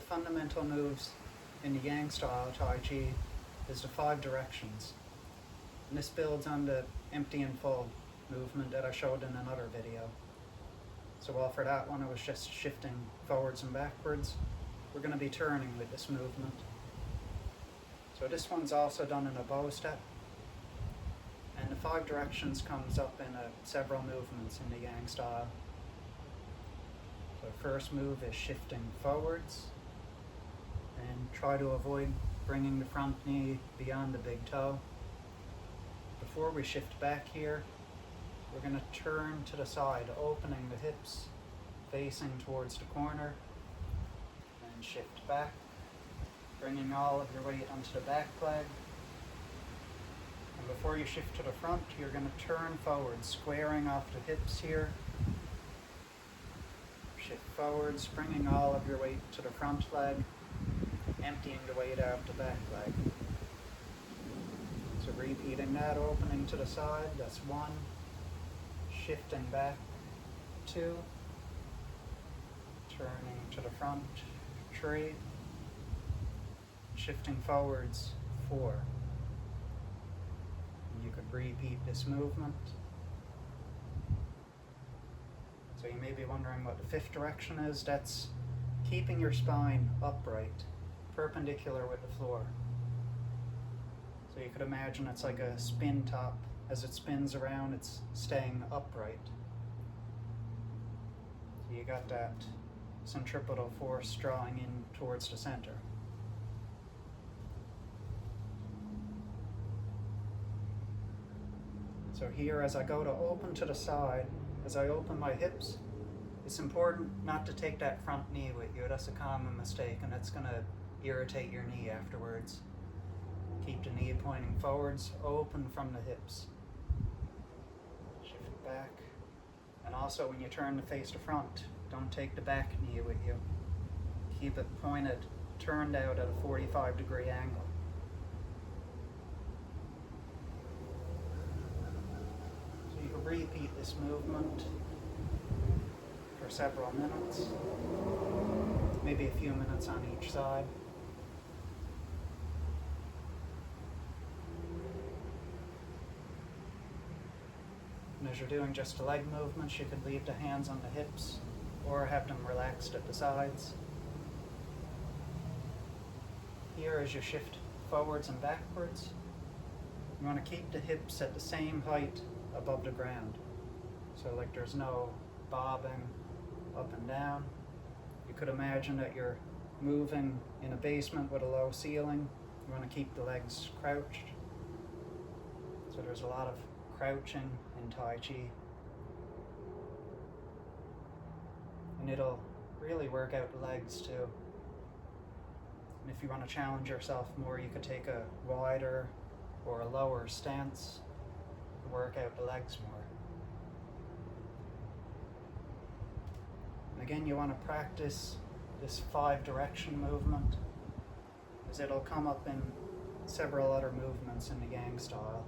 fundamental moves in the Yang style Tai Chi is the 5 directions. And this builds on the empty and full movement that I showed in another video. So while for that one I was just shifting forwards and backwards, we're going to be turning with this movement. So this one's also done in a bow step. And the 5 directions comes up in several movements in the Yang style. So first move is shifting forwards, and try to avoid bringing the front knee beyond the big toe. Before we shift back here, we're going to turn to the side, opening the hips, facing towards the corner, and shift back, bringing all of your weight onto the back leg. And before you shift to the front, you're going to turn forward, squaring off the hips here. Shift forwards, bringing all of your weight to the front leg, emptying the weight out the back leg. So repeating that, opening to the side, that's 1. Shifting back, 2. Turning to the front, 3. Shifting forwards, 4. You could repeat this movement. So you may be wondering what the 5th direction is. That's keeping your spine upright, perpendicular with the floor. So you could imagine it's like a spin top. As it spins around, it's staying upright. So you got that centripetal force drawing in towards the center. So here, as I go to open to the side, as I open my hips, it's important not to take that front knee with you. That's a common mistake, and it's going to irritate your knee afterwards. Keep the knee pointing forwards, open from the hips. Shift back. And also when you turn to face the front, don't take the back knee with you. Keep it pointed, turned out at a 45-degree angle. Repeat this movement for several minutes, maybe a few minutes on each side. And as you're doing just leg movements, you could leave the hands on the hips or have them relaxed at the sides. Here, as you shift forwards and backwards, you want to keep the hips at the same height above the ground. So like there's no bobbing up and down. You could imagine that you're moving in a basement with a low ceiling. You want to keep the legs crouched. So there's a lot of crouching in Tai Chi. And it'll really work out the legs too. And if you want to challenge yourself more, you could take a wider or a lower stance, work out the legs more. And again, you want to practice this 5-direction movement, as it'll come up in several other movements in the Yang style.